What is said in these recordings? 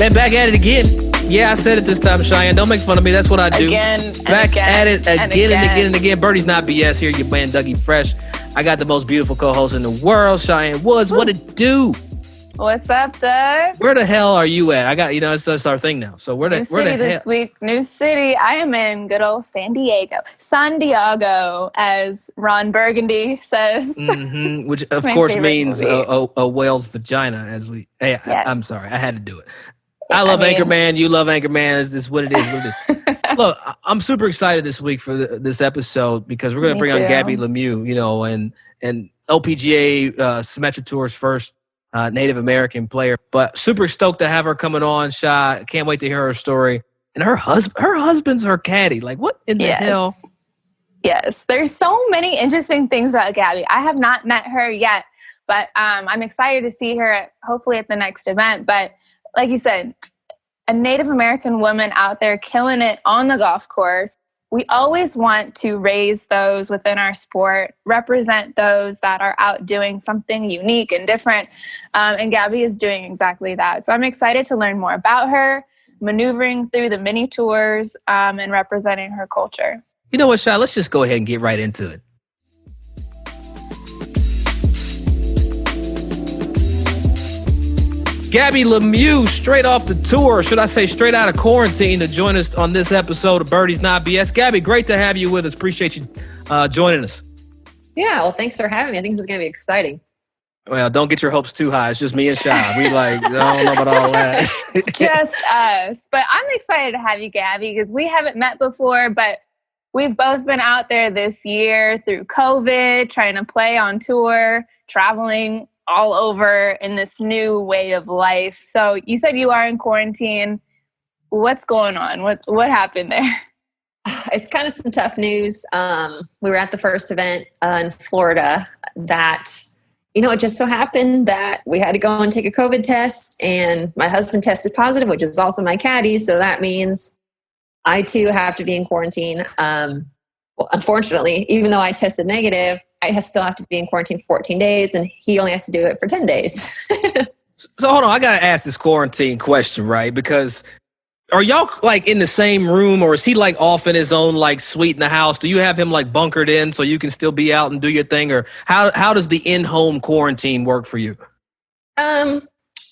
Man, back at it again. Yeah, I said it this time, Cheyenne. Don't make fun of me. That's what I do. Back at it again and again. Birdie's not BS here. Your man, Dougie Fresh. I got the most beautiful co-host in the world, Cheyenne Woods. What it do? What's up, Doug? Where the hell are you at? I got, that's our thing now. So where the city this week. New city. I am in good old San Diego, as Ron Burgundy says. Mm-hmm. Which of course means a whale's vagina. Yes. I'm sorry, I had to do it. I love Anchorman. You love Anchorman. Is this what it is? Look, I'm super excited this week for this episode because we're going to bring on Gabby Lemieux, and LPGA Symetra Tour's first Native American player. But super stoked to have her coming on. Shy, can't wait to hear her story. And her husband's her caddy. Like, what in the hell? Yes, there's so many interesting things about Gabby. I have not met her yet, but I'm excited to see her hopefully at the next event. But like you said, a Native American woman out there killing it on the golf course. We always want to raise those within our sport, represent those that are out doing something unique and different. And Gabby is doing exactly that. So I'm excited to learn more about her, maneuvering through the mini tours and representing her culture. You know what, Shy? Let's just go ahead and get right into it. Gabby Lemieux, straight off the tour, should I say straight out of quarantine, to join us on this episode of Birdie's Not BS. Gabby, great to have you with us. Appreciate you joining us. Yeah, well, thanks for having me. I think this is going to be exciting. Well, don't get your hopes too high. It's just me and Shy. We I don't know about all that. It's just us. But I'm excited to have you, Gabby, because we haven't met before, but we've both been out there this year through COVID, trying to play on tour, traveling all over in this new way of life. So you said you are in quarantine. What's going on? What happened there? It's kind of some tough news. We were at the first event in Florida that, it just so happened that we had to go and take a COVID test, and my husband tested positive, which is also my caddy. So that means I too have to be in quarantine. Well, unfortunately, even though I tested negative, I still have to be in quarantine for 14 days, and he only has to do it for 10 days. So hold on, I got to ask this quarantine question, right? Because are y'all in the same room, or is he off in his own suite in the house? Do you have him bunkered in so you can still be out and do your thing? Or how does the in-home quarantine work for you?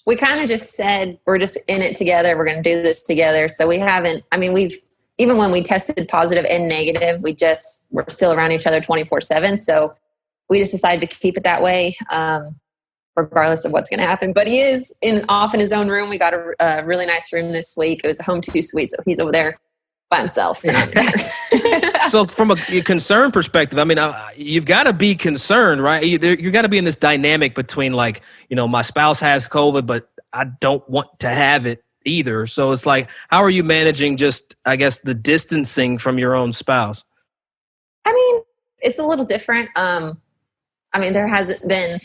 We kind of just said, we're just in it together. We're going to do this together. So we haven't, even when we tested positive and negative, we're still around each other 24/7. So we just decided to keep it that way, regardless of what's going to happen. But he is off in his own room. We got a really nice room this week. It was a home 2 suite. So he's over there by himself. So from a concern perspective, you've got to be concerned, right? You got to be in this dynamic between my spouse has COVID, but I don't want to have it either. So it's how are you managing just, I guess, the distancing from your own spouse? It's a little different. There hasn't been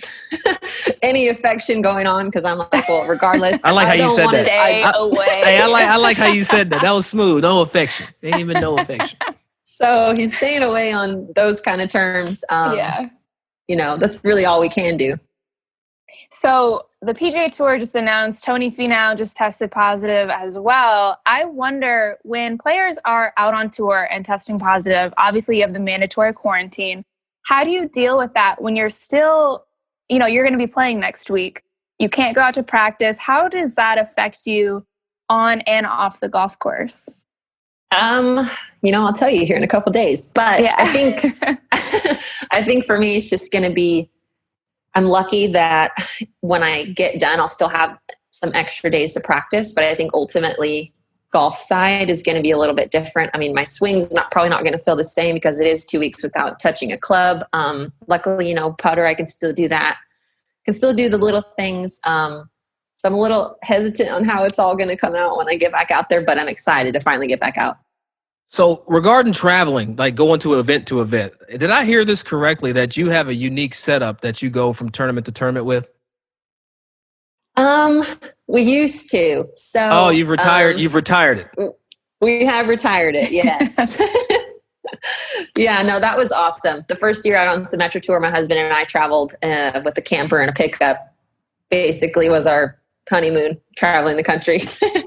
any affection going on because I'm well, regardless. I like how you said that. Stay away. Hey, I like how you said that. That was smooth. No affection. Ain't even no affection. So he's staying away on those kind of terms. That's really all we can do. So the PGA Tour just announced Tony Finau just tested positive as well. I wonder, when players are out on tour and testing positive, obviously you have the mandatory quarantine. How do you deal with that when you're still, you're going to be playing next week? You can't go out to practice. How does that affect you on and off the golf course? I'll tell you here in a couple of days. But yeah. I think for me, it's just going to be, I'm lucky that when I get done, I'll still have some extra days to practice. But I think ultimately, golf side is going to be a little bit different. My swing's probably not going to feel the same because it is 2 weeks without touching a club. Luckily, putter, I can still do that. Can still do the little things. So I'm a little hesitant on how it's all going to come out when I get back out there, but I'm excited to finally get back out. So regarding traveling, going to event, did I hear this correctly that you have a unique setup that you go from tournament to tournament with? We used to. So oh, you've retired it. We have retired it, yes. Yeah, no, that was awesome. The first year out on Symetra Tour, my husband and I traveled with a camper and a pickup. Basically was our honeymoon, traveling the country.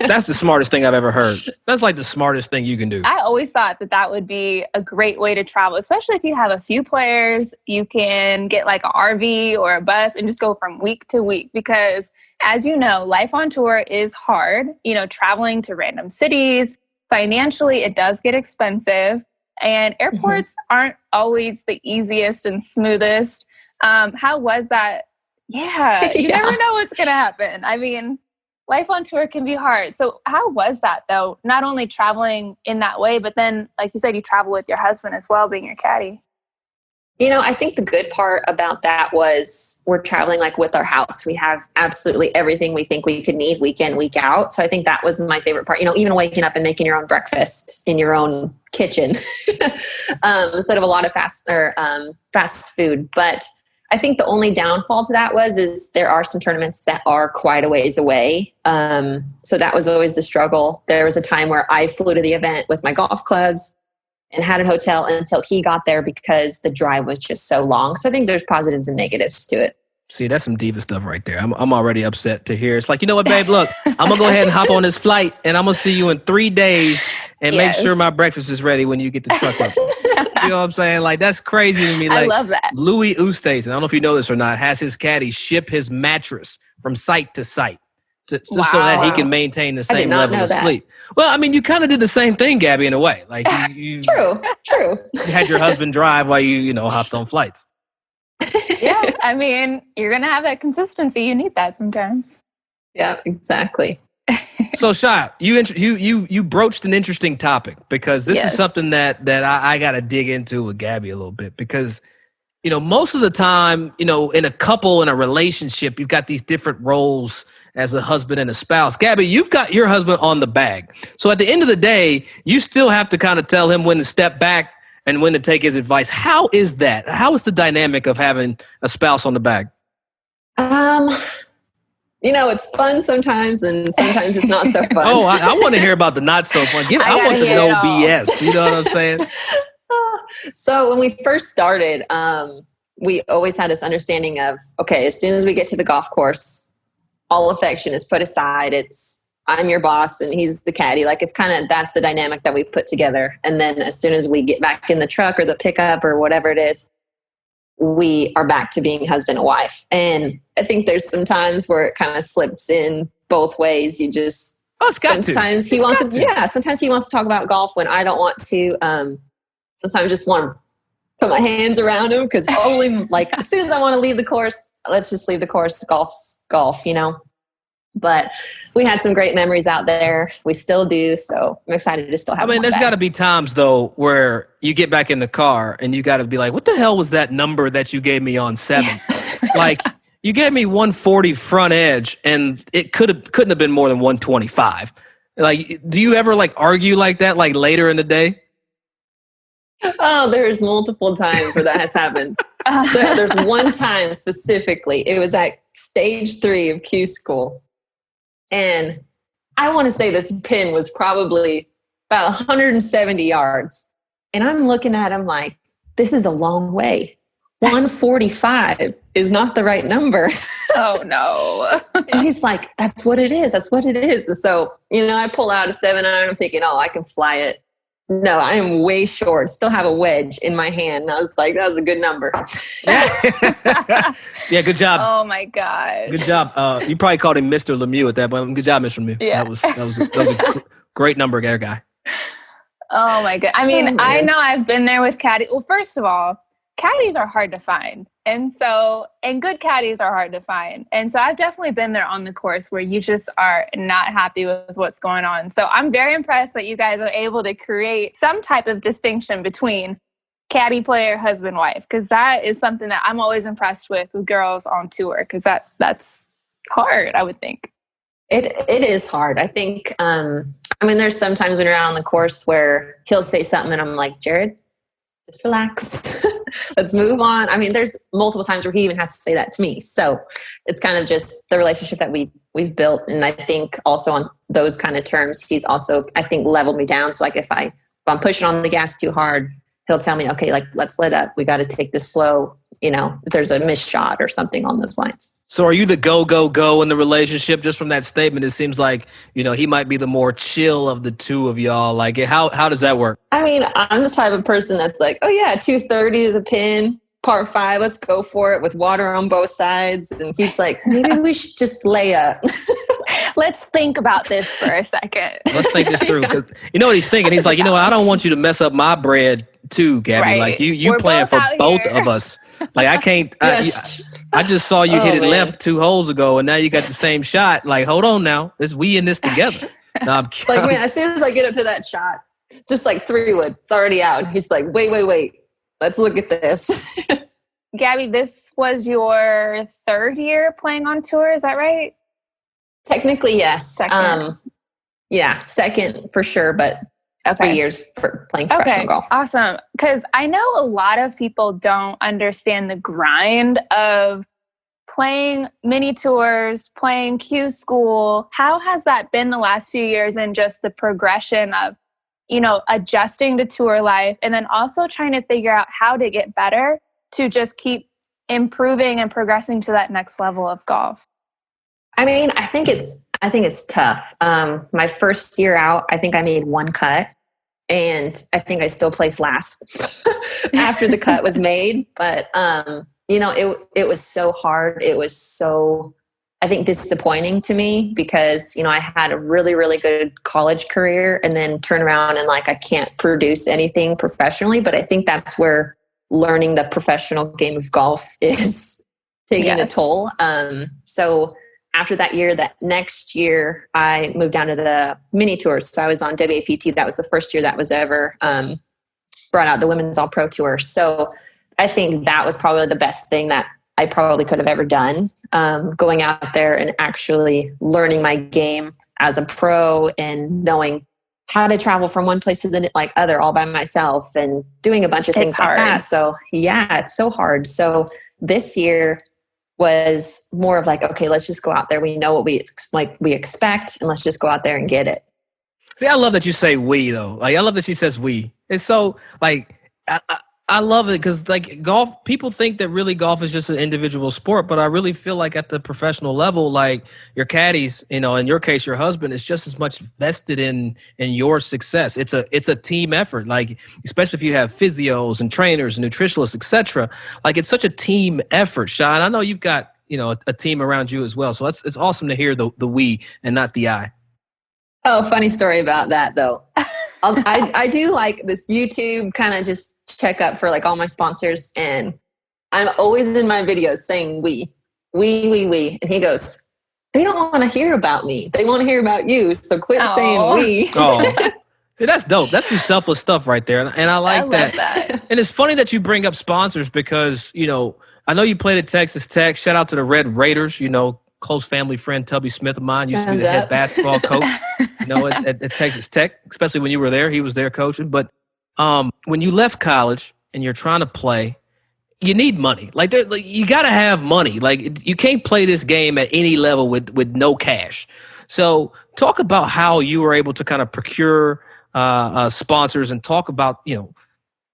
That's the smartest thing I've ever heard. That's like the smartest thing you can do. I always thought that would be a great way to travel, especially if you have a few players. You can get like an RV or a bus and just go from week to week because, as you know, life on tour is hard. Traveling to random cities, financially, it does get expensive. And airports aren't always the easiest and smoothest. How was that? Yeah, you never know what's going to happen. I mean, life on tour can be hard. So how was that, though? Not only traveling in that way, but then, like you said, you travel with your husband as well, being your caddy. I think the good part about that was we're traveling like with our house. We have absolutely everything we think we could need week in, week out. So I think that was my favorite part. Even waking up and making your own breakfast in your own kitchen instead of a lot of fast food. But I think the only downfall to that is there are some tournaments that are quite a ways away. So that was always the struggle. There was a time where I flew to the event with my golf clubs and had a hotel until he got there because the drive was just so long. So I think there's positives and negatives to it. See, that's some diva stuff right there. I'm already upset to hear. It's like, you know what, babe, look, I'm going to go ahead and hop on this flight and I'm going to see you in 3 days and make sure my breakfast is ready when you get the truck up. You know what I'm saying? Like, that's crazy to me. Like, I love that. Louis Oosthuizen, I don't know if you know this or not, has his caddy ship his mattress from site to site. Just so that he can maintain the same level of sleep. Well, I mean, you kind of did the same thing, Gabby, in a way. Like you True. You had your husband drive while you hopped on flights. Yeah, I mean, you're gonna have that consistency. You need that sometimes. Yeah, exactly. So, Shy, you broached an interesting topic because this is something that I got to dig into with Gabby a little bit because. Most of the time, in a couple, in a relationship, you've got these different roles as a husband and a spouse. Gabby, you've got your husband on the bag. So at the end of the day, you still have to kind of tell him when to step back and when to take his advice. How is that? How is the dynamic of having a spouse on the bag? It's fun sometimes and sometimes it's not so fun. Oh, I want to hear about the not so fun. I want to know BS. You know what I'm saying? So when we first started, we always had this understanding of, okay, as soon as we get to the golf course, all affection is put aside. I'm your boss and he's the caddy. Like that's the dynamic that we put together. And then as soon as we get back in the truck or the pickup or whatever it is, we are back to being husband and wife. And I think there's some times where it kind of slips in both ways. You just, sometimes he wants to talk about golf when I don't want to. Sometimes I just want to put my hands around him because only like as soon as I want to leave the course, let's just leave the course. Golf's golf, But we had some great memories out there. We still do. So I'm excited to still have. There's got to be times though where you get back in the car and you got to be like, "What the hell was that number that you gave me on 7?" Like you gave me 140 front edge, and it couldn't have been more than 125. Like, do you ever like argue like that like later in the day? Oh, there's multiple times where that has happened. There's one time specifically. It was at stage 3 of Q school. And I want to say this pin was probably about 170 yards. And I'm looking at him like, this is a long way. 145 is not the right number. Oh, no. And he's like, that's what it is. That's what it is. And so, I pull out a 7-iron. I'm thinking, I can fly it. No, I am way short. Still have a wedge in my hand. And I was like, that was a good number. Yeah, good job. Oh, my God. Good job. You probably called him Mr. Lemieux at that point. Good job, Mr. Lemieux. Yeah. That was a great number there, guy. Oh, my God. I mean, I know I've been there with caddies. Well, first of all, caddies are hard to find. And good caddies are hard to find. And so I've definitely been there on the course where you just are not happy with what's going on. So I'm very impressed that you guys are able to create some type of distinction between caddy player, husband, wife, because that is something that I'm always impressed with girls on tour, because that's hard, I would think. It is hard. I think, there's sometimes when you're out on the course where he'll say something and I'm like, Jared, just relax. Let's move on. There's multiple times where he even has to say that to me. So it's kind of just the relationship that we've built. And I think also on those kind of terms, he's also, I think, leveled me down. So like if I'm pushing on the gas too hard, he'll tell me, okay, like let's let up. We got to take this slow, if there's a missed shot or something on those lines. So are you the go in the relationship? Just from that statement, it seems like, he might be the more chill of the two of y'all. Like, how does that work? I mean, I'm the type of person that's like, oh yeah, 230 is a pin, par 5, let's go for it with water on both sides. And he's like, maybe we should just lay up. Let's think about this for a second. Let's think this through. Cause you know what he's thinking? He's like, I don't want you to mess up my bread too, Gabby. Right. Like you playing for both of us. Like I can't. I just saw you hit it left 2 holes ago, and now you got the same shot. Like, hold on now, we in this together. No, like, man, as soon as I get up to that shot, just like 3-wood, it's already out. And he's like, wait, let's look at this. Gabby, this was your 3rd year playing on tour, is that right? Technically, yes. Second. Second for sure, but 3 years for playing professional golf. Awesome. Because I know a lot of people don't understand the grind of playing mini tours, playing Q school. How has that been the last few years, and just the progression of, adjusting to tour life, and then also trying to figure out how to get better to just keep improving and progressing to that next level of golf? I mean, I think it's tough. My first year out, I think I made 1 cut. And I think I still placed last after the cut was made. But, it was so hard. It was so, I think, disappointing to me because, I had a really, really good college career and then turn around and I can't produce anything professionally. But I think that's where learning the professional game of golf is taking a toll. So after that year, that next year, I moved down to the mini tours. So I was on WAPT. That was the first year that was ever brought out, the Women's All Pro Tour. So I think that was probably the best thing that I probably could have ever done, going out there and actually learning my game as a pro and knowing how to travel from one place to the other all by myself and doing a bunch of things like that. So yeah, it's so hard. So this year was more of okay, let's just go out there. We know what we expect, and let's just go out there and get it. See, I love that you say we though. I love that she says we. It's so I love it because golf, people think that really golf is just an individual sport, but I really feel like at the professional level, your caddies, in your case, your husband is just as much vested in your success. It's a team effort, especially if you have physios and trainers and nutritionists, etc. It's such a team effort, Sean. I know you've got, a team around you as well. So it's awesome to hear the we and not the I. Oh, funny story about that though. I do this YouTube kind of just check up for all my sponsors, and I'm always in my videos saying we, and he goes, they don't want to hear about me, they want to hear about you, so quit saying we. See, that's dope. That's some selfless stuff right there, and I like that. And it's funny that you bring up sponsors because I know you played at Texas Tech. Shout out to the Red Raiders. Close family friend Tubby Smith of mine used to be the head basketball coach at Texas Tech, especially when you were there. He was there coaching. But when you left college and you're trying to play, you need money. You got to have money. You can't play this game at any level with no cash. So talk about how you were able to kind of procure sponsors, and talk about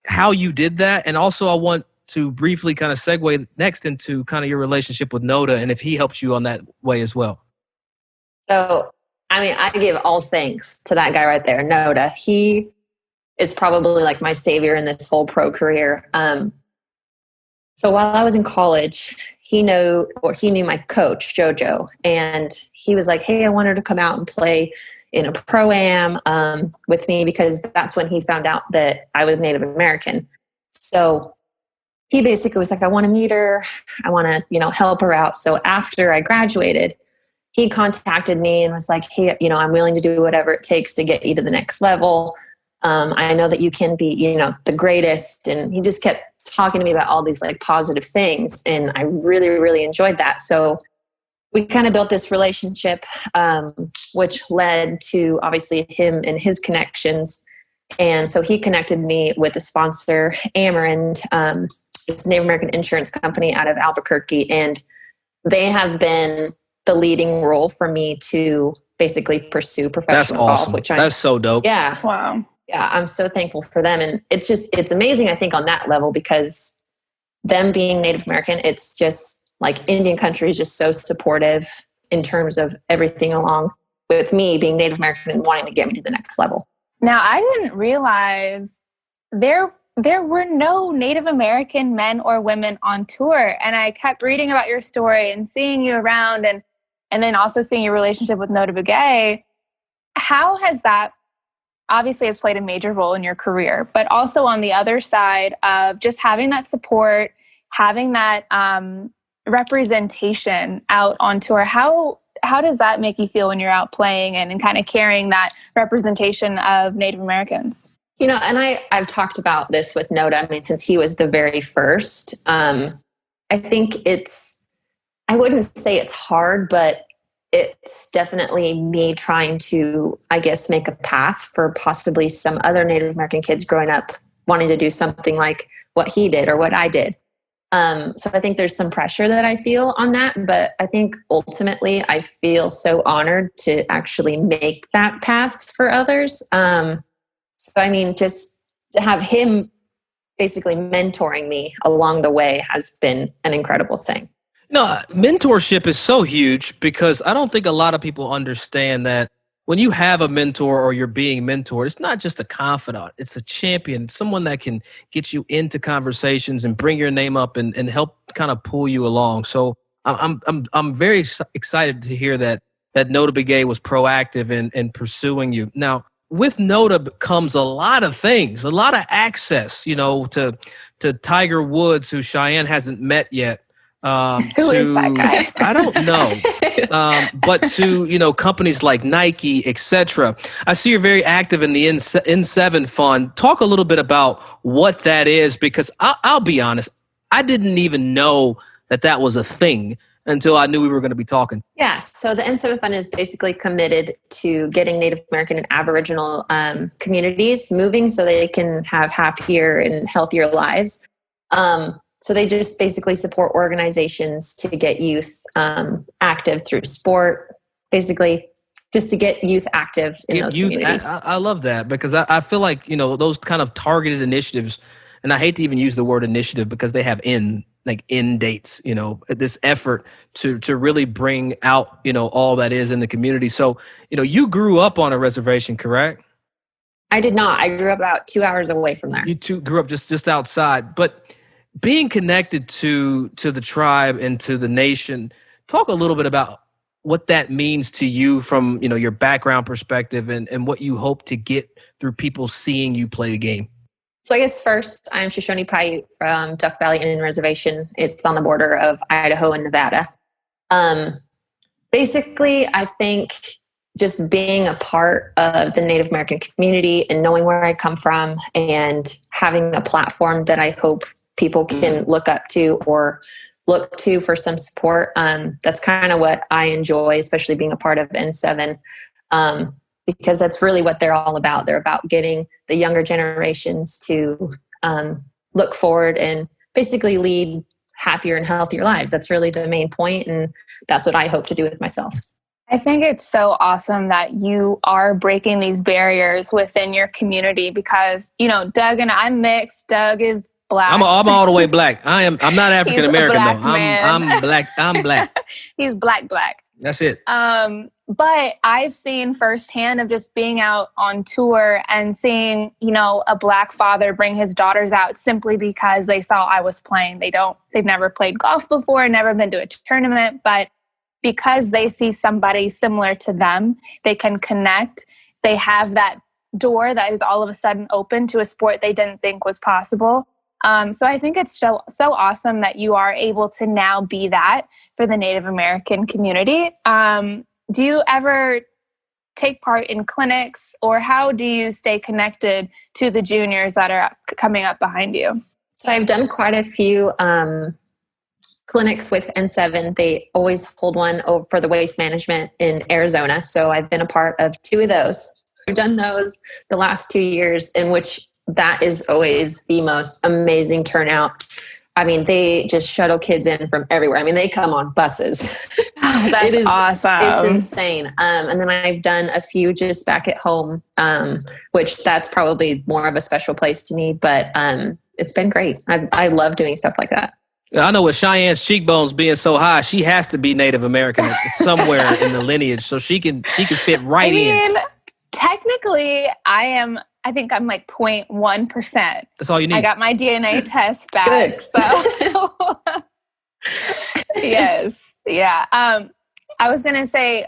how you did that. And also I want to briefly kind of segue next into kind of your relationship with Noda and if he helps you on that way as well. So, I mean, I give all thanks to that guy right there, Noda. He is probably my savior in this whole pro career. So while I was in college, he knew my coach, Jojo, and he was like, hey, I wanted to come out and play in a pro-am with me because that's when he found out that I was Native American. So he basically was like, I want to meet her. I want to, help her out. So after I graduated, he contacted me and was like, hey, I'm willing to do whatever it takes to get you to the next level. I know that you can be, the greatest. And he just kept talking to me about all these positive things. And I really, really enjoyed that. So we kind of built this relationship, which led to obviously him and his connections. And so he connected me with a sponsor, Amarant. It's a Native American insurance company out of Albuquerque. And they have been the leading role for me to basically pursue professional golf. That's so dope. Yeah. Wow. Yeah, I'm so thankful for them. And it's amazing, I think, on that level, because them being Native American, it's just, like Indian country is just so supportive in terms of everything along with me being Native American and wanting to get me to the next level. Now, I didn't realize there were no Native American men or women on tour. And I kept reading about your story and seeing you around and then also seeing your relationship with To The LPGA. How has that, obviously it's played a major role in your career, but also on the other side of just having that support, having that representation out on tour, how does that make you feel when you're out playing and kind of carrying that representation of Native Americans? You know, and I've talked about this with Noda. I mean, since he was the very first, I think I wouldn't say it's hard, but it's definitely me trying to, I guess, make a path for possibly some other Native American kids growing up wanting to do something like what he did or what I did. So I think there's some pressure that I feel on that, but I think ultimately I feel so honored to actually make that path for others. So I mean, just to have him basically mentoring me along the way has been an incredible thing. No, mentorship is so huge because I don't think a lot of people understand that when you have a mentor or you're being mentored, it's not just a confidant, it's a champion, someone that can get you into conversations and bring your name up and help kind of pull you along. So I'm very excited to hear that To The LPGA was proactive in pursuing you. Now, with Noda comes a lot of things, a lot of access, to Tiger Woods, who Cheyenne hasn't met yet. Who is that guy? I don't know. But to, companies like Nike, etc. I see you're very active in the N7 fund. Talk a little bit about what that is, because I'll be honest, I didn't even know that was a thing until I knew we were going to be talking. Yeah, so the N7 Fund is basically committed to getting Native American and Aboriginal communities moving so they can have happier and healthier lives. So they just basically support organizations to get youth active through sport, basically just to get youth active in those communities. I love that because I feel like, those kind of targeted initiatives, and I hate to even use the word initiative because they have end dates, this effort to really bring out, all that is in the community. So, you grew up on a reservation, correct? I did not. I grew up about 2 hours away from there. You two grew up just outside, but being connected to the tribe and to the nation, talk a little bit about what that means to you from, your background perspective and what you hope to get through people seeing you play the game. So I guess first, I'm Shoshone Paiute from Duck Valley Indian Reservation. It's on the border of Idaho and Nevada. Basically, I think just being a part of the Native American community and knowing where I come from and having a platform that I hope people can look up to or look to for some support. That's kind of what I enjoy, especially being a part of N7. Because that's really what they're all about. They're about getting the younger generations to look forward and basically lead happier and healthier lives. That's really the main point, and that's what I hope to do with myself. I think it's so awesome that you are breaking these barriers within your community because, Doug and I'm mixed. Doug is Black. I'm all the way Black. I'm not African American though. I'm Black. I'm Black. He's Black. That's it. But I've seen firsthand of just being out on tour and seeing, a Black father bring his daughters out simply because they saw I was playing. They've never played golf before, never been to a tournament, but because they see somebody similar to them, they can connect. They have that door that is all of a sudden open to a sport they didn't think was possible. So I think it's so awesome that you are able to now be that for the Native American community. Do you ever take part in clinics, or how do you stay connected to the juniors that are coming up behind you? So I've done quite a few clinics with N7. They always hold one for the waste management in Arizona. So I've been a part of 2 of those. I've done those the last 2 years, in which that is always the most amazing turnout. I mean, they just shuttle kids in from everywhere. I mean, they come on buses. Oh, that's awesome. It's insane. And then I've done a few just back at home, which that's probably more of a special place to me, but it's been great. I love doing stuff like that. I know with Cheyenne's cheekbones being so high, she has to be Native American somewhere in the lineage, so she can fit right in. Technically, I think I'm like 0.1%. That's all you need. I got my DNA test back. So yes. Yeah. I was going to say,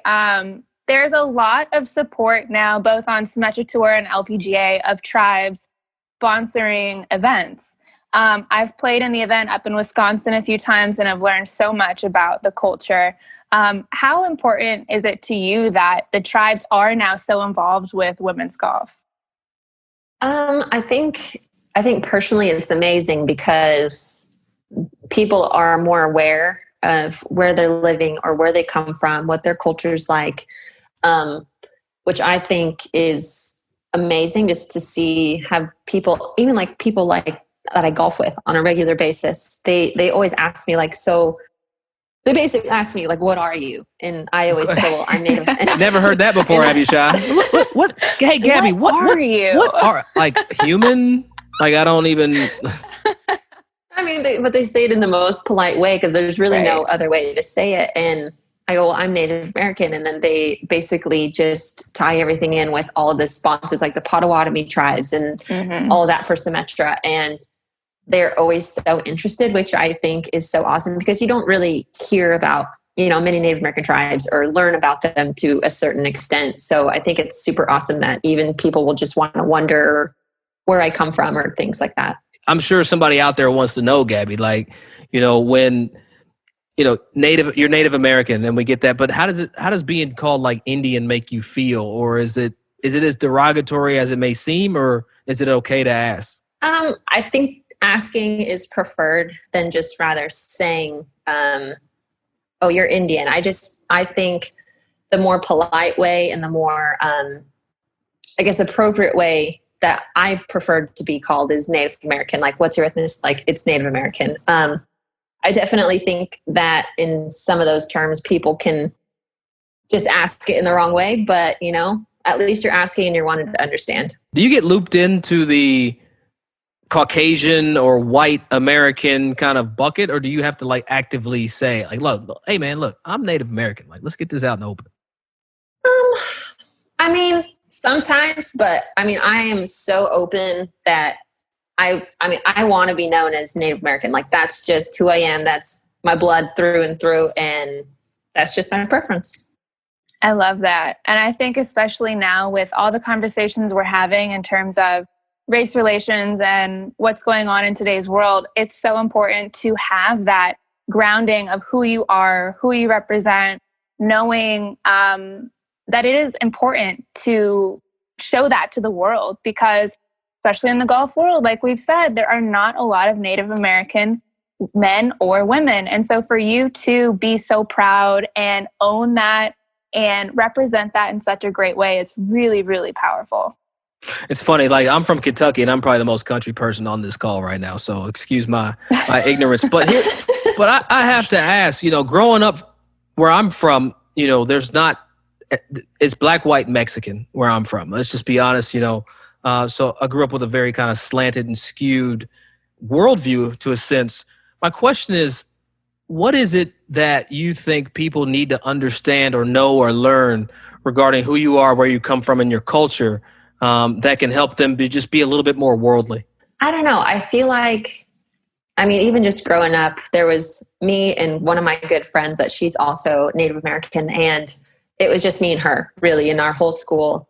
there's a lot of support now, both on Symetra Tour and LPGA, of tribes sponsoring events. I've played in the event up in Wisconsin a few times, and I've learned so much about the culture. How important is it to you that the tribes are now so involved with women's golf? I think personally it's amazing because people are more aware of where they're living or where they come from, what their culture's like, which I think is amazing just to have people, even like people like that I golf with on a regular basis. They always ask me like, so they basically ask me like, what are you? And I always say, well, I'm Native. Never heard that before, have you, Shy? What? Hey, Gabby, what are you? What are, like, human? Like, I don't even... I mean, but they say it in the most polite way because there's really no other way to say it. And I go, well, I'm Native American. And then they basically just tie everything in with all of the sponsors, like the Potawatomi tribes and all of that for Symetra. And they're always so interested, which I think is so awesome because you don't really hear about, many Native American tribes or learn about them to a certain extent. So I think it's super awesome that even people will just want to wonder where I come from or things like that. I'm sure somebody out there wants to know, Gabby, like, when, you're Native American and we get that, but how does being called like Indian make you feel? Or is it as derogatory as it may seem, or is it okay to ask? I think asking is preferred than just rather saying, oh, you're Indian. I think the more polite way and the more, appropriate way that I prefer to be called is Native American. Like, what's your ethnicity? Like, it's Native American. I definitely think that in some of those terms, people can just ask it in the wrong way, but at least you're asking and you're wanting to understand. Do you get looped into the Caucasian or white American kind of bucket, or do you have to like actively say like, look, hey man, look, I'm Native American. Like, let's get this out in the open. I mean, sometimes, but I am so open that I want to be known as Native American. Like, that's just who I am. That's my blood through and through. And that's just my preference. I love that. And I think especially now with all the conversations we're having in terms of race relations and what's going on in today's world, it's so important to have that grounding of who you are, who you represent, knowing that it is important to show that to the world, because especially in the golf world, like we've said, there are not a lot of Native American men or women. And so for you to be so proud and own that and represent that in such a great way is really, really powerful. It's funny, like I'm from Kentucky and I'm probably the most country person on this call right now. So excuse my ignorance, but I have to ask, growing up where I'm from, it's black, white, Mexican where I'm from. Let's just be honest, so I grew up with a very kind of slanted and skewed worldview to a sense. My question is, what is it that you think people need to understand or know or learn regarding who you are, where you come from, and your culture that can help them be a little bit more worldly? I don't know. I feel like, even just growing up, there was me and one of my good friends that she's also Native American, and it was just me and her really in our whole school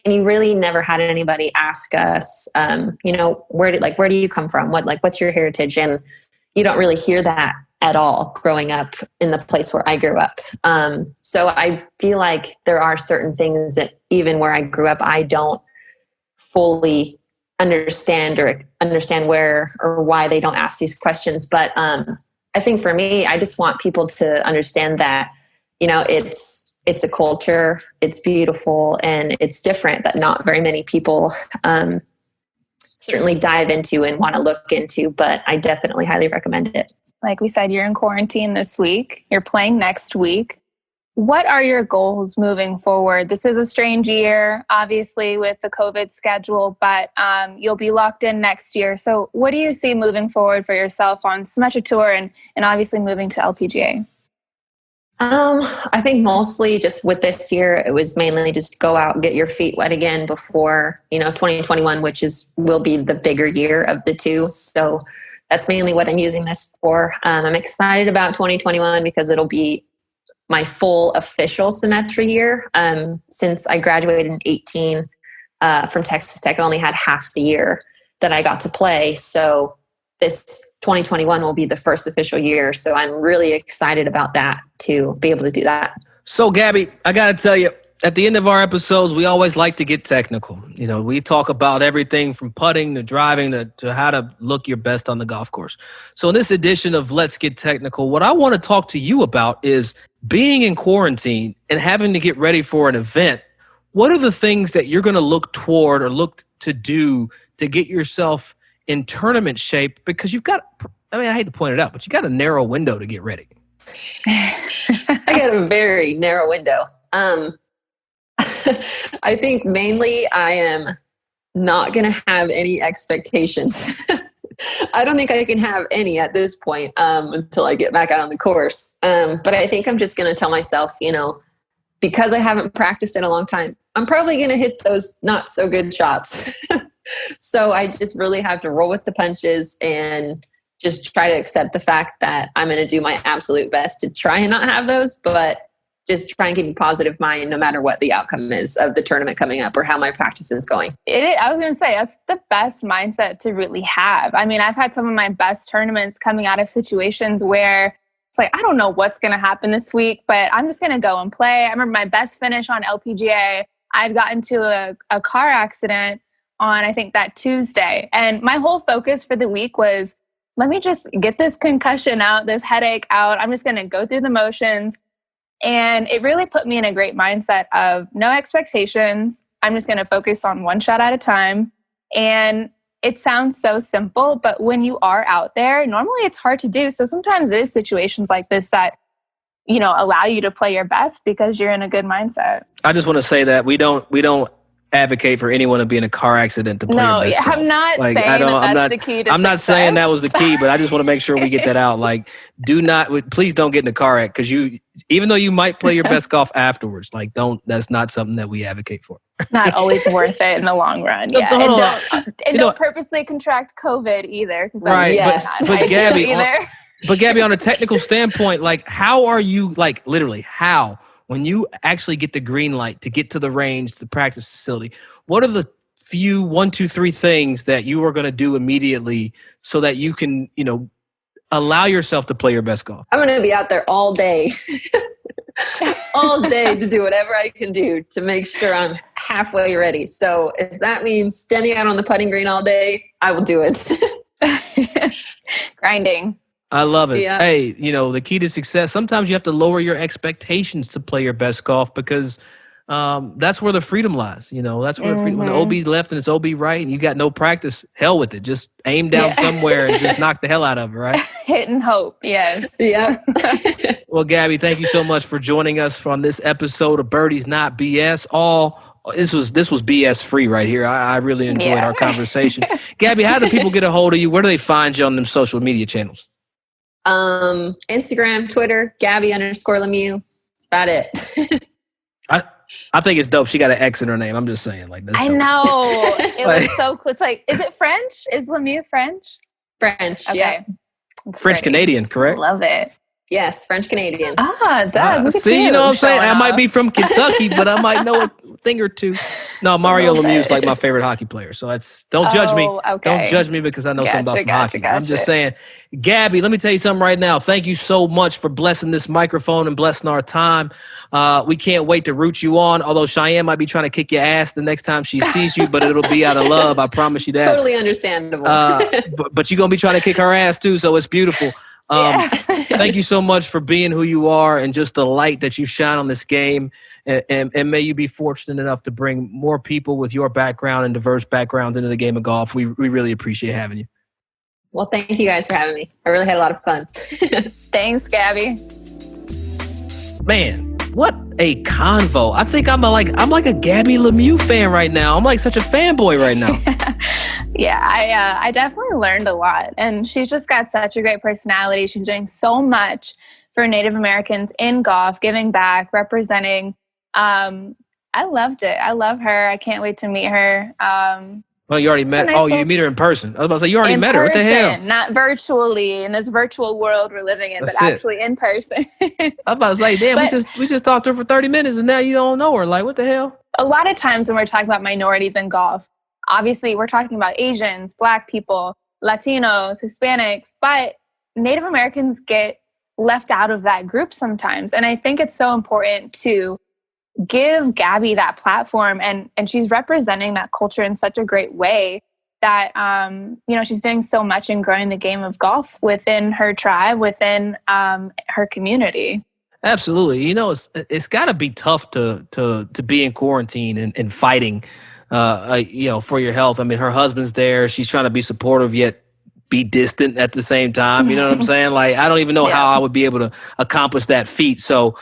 and you really never had anybody ask us, where do you come from? What's your heritage? And you don't really hear that at all growing up in the place where I grew up. So I feel like there are certain things that even where I grew up, I don't fully understand where or why they don't ask these questions. But I think for me, I just want people to understand that, it's a culture, it's beautiful, and it's different that not very many people certainly dive into and want to look into, but I definitely highly recommend it. Like we said, you're in quarantine this week. You're playing next week. what are your goals moving forward? This is a strange year, obviously, with the COVID schedule, but you'll be locked in next year. So what do you see moving forward for yourself on Symetra Tour and obviously moving to LPGA? I think mostly just with this year, it was mainly just go out and get your feet wet again before, 2021, which will be the bigger year of the two. So that's mainly what I'm using this for. I'm excited about 2021 because it'll be my full official Symetra year. Since I graduated in 2018 from Texas Tech, I only had half the year that I got to play. So this 2021 will be the first official year. So I'm really excited about that, to be able to do that. So Gabby, I got to tell you, at the end of our episodes, we always like to get technical. We talk about everything from putting to driving to how to look your best on the golf course. So in this edition of Let's Get Technical, what I want to talk to you about is being in quarantine and having to get ready for an event. What are the things that you're going to look toward or look to do to get yourself in tournament shape? Because you've got, I hate to point it out, but you got a narrow window to get ready. I got a very narrow window. I think mainly I am not going to have any expectations. I don't think I can have any at this point until I get back out on the course. But I think I'm just going to tell myself, because I haven't practiced in a long time, I'm probably going to hit those not so good shots. So I just really have to roll with the punches and just try to accept the fact that I'm going to do my absolute best to try and not have those, but just try and keep a positive mind no matter what the outcome is of the tournament coming up or how my practice is going. I was going to say, that's the best mindset to really have. I've had some of my best tournaments coming out of situations where it's like, I don't know what's going to happen this week, but I'm just going to go and play. I remember my best finish on LPGA. I'd gotten to a car accident on, I think, that Tuesday. And my whole focus for the week was, let me just get this concussion out, this headache out. I'm just going to go through the motions. And it really put me in a great mindset of no expectations. I'm just going to focus on one shot at a time. And it sounds so simple, but when you are out there, normally it's hard to do. So sometimes it is situations like this that, allow you to play your best because you're in a good mindset. I just want to say that we don't advocate for anyone to be in a car accident to play your best golf. I'm not saying that's the key to I'm not success. saying that was the key, but I just want to make sure we get that out. Please don't get in a car wreck, because even though you might play your best golf afterwards, that's not something that we advocate for. Not always worth it in the long run. Yeah. Don't purposely contract COVID either. Right. Yes. But Gabby, on a technical standpoint, how are you, literally how, when you actually get the green light to get to the range, the practice facility, what are the few 1, 2, 3 things that you are going to do immediately so that you can, allow yourself to play your best golf? I'm going to be out there all day, all day to do whatever I can do to make sure I'm halfway ready. So if that means standing out on the putting green all day, I will do it. Grinding. I love it. Yeah. Hey, the key to success, sometimes you have to lower your expectations to play your best golf, because that's where the freedom lies. That's where when the OB's left and it's OB right and you got no practice, hell with it. Just aim down somewhere and just knock the hell out of it, right? Hit and hope, yes. Yeah. Well, Gabby, thank you so much for joining us on this episode of Birdies Not BS. This was BS free right here. I really enjoyed our conversation. Gabby, how do people get a hold of you? Where do they find you on them social media channels? Instagram, Twitter, Gabby_Lemieux. That's about it. I think it's dope. She got an X in her name. I'm just saying, that's I dope. know. It looks so cool. It's is it French? Is Lemieux French? French, okay. yeah. French Canadian, correct? Love it. Yes, French Canadian. Doug, look at see, you know what I'm saying? I might off. be from Kentucky, but I might know a thing or two. No, Mario Lemieux is my favorite hockey player. So don't judge me. Okay. Don't judge me because I know something about some hockey. Gotcha. I'm just saying, Gabby, let me tell you something right now. Thank you so much for blessing this microphone and blessing our time. We can't wait to root you on, although Cheyenne might be trying to kick your ass the next time she sees you, but it'll be out of love. I promise you that. Totally understandable. But you're going to be trying to kick her ass too, so it's beautiful. Thank you so much for being who you are and just the light that you shine on this game. And may you be fortunate enough to bring more people with your background and diverse backgrounds into the game of golf. We really appreciate having you. Well, thank you guys for having me. I really had a lot of fun. Thanks, Gabby. Man, What a convo. I think I'm like a Gabby Lemieux fan right now. I'm like such a fanboy right now. Yeah, I definitely learned a lot. And she's just got such a great personality. She's doing so much for Native Americans in golf, giving back, representing. I loved it. I love her. I can't wait to meet her. Well, you already met. You meet her in person. I was about to say, you already met her. What the hell? Not virtually in this virtual world we're living in, but actually in person. I was about to say, damn, we just talked to her for 30 minutes and now you don't know her. Like, what the hell? A lot of times when we're talking about minorities in golf, obviously we're talking about Asians, Black people, Latinos, Hispanics, but Native Americans get left out of that group sometimes. And I think it's so important to give Gabby that platform, and she's representing that culture in such a great way that she's doing so much in growing the game of golf within her tribe, within her community. Absolutely. It's got to be tough to be in quarantine and fighting for your health. I mean, her husband's there, she's trying to be supportive yet be distant at the same time. You know what I'm saying? Like, I don't even know how I would be able to accomplish that feat. So,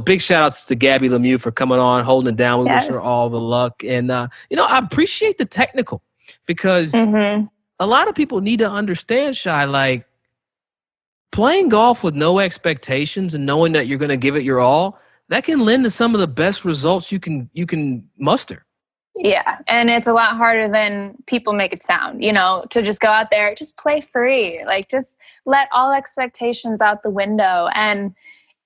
big shout outs to Gabby Lemieux for coming on, holding it down. We wish her all the luck. And, I appreciate the technical because a lot of people need to understand, Shy, like playing golf with no expectations and knowing that you're going to give it your all, that can lend to some of the best results you can muster. Yeah, and it's a lot harder than people make it sound, to just go out there, just play free, like just let all expectations out the window. And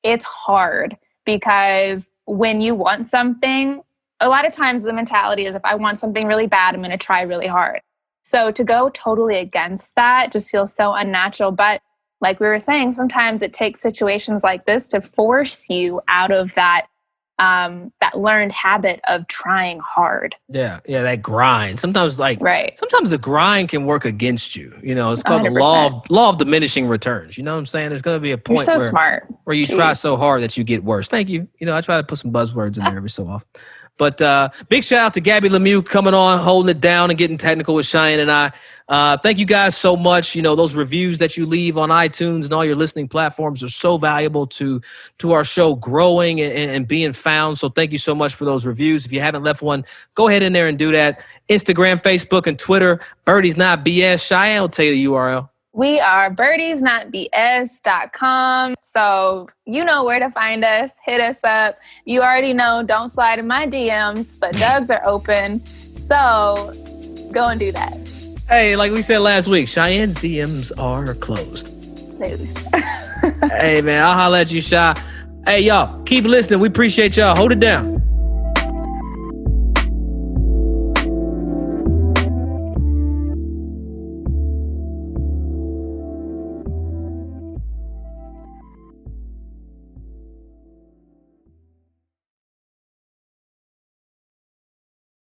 it's hard because when you want something, a lot of times the mentality is if I want something really bad, I'm going to try really hard. So to go totally against that just feels so unnatural. But like we were saying, sometimes it takes situations like this to force you out of that learned habit of trying hard. Yeah, that grind. Sometimes sometimes the grind can work against you. It's called 100%. The law of diminishing returns. You know what I'm saying? There's going to be a point where you try so hard that you get worse. Thank you. I try to put some buzzwords in there every so often. But big shout out to Gabby Lemieux coming on, holding it down and getting technical with Cheyenne and I. Thank you guys so much. Those reviews that you leave on iTunes and all your listening platforms are so valuable to our show growing and being found. So thank you so much for those reviews. If you haven't left one, go ahead in there and do that. Instagram, Facebook, and Twitter, Birdies Not BS. Cheyenne will tell you the URL. We are birdiesnotbs.com. So you know where to find us. Hit us up. You already know, don't slide in my DMs, but Doug's are open. So go and do that. Hey, like we said last week, Cheyenne's DMs are closed. Hey, man, I'll holler at you, Shy. Hey, y'all, keep listening. We appreciate y'all. Hold it down.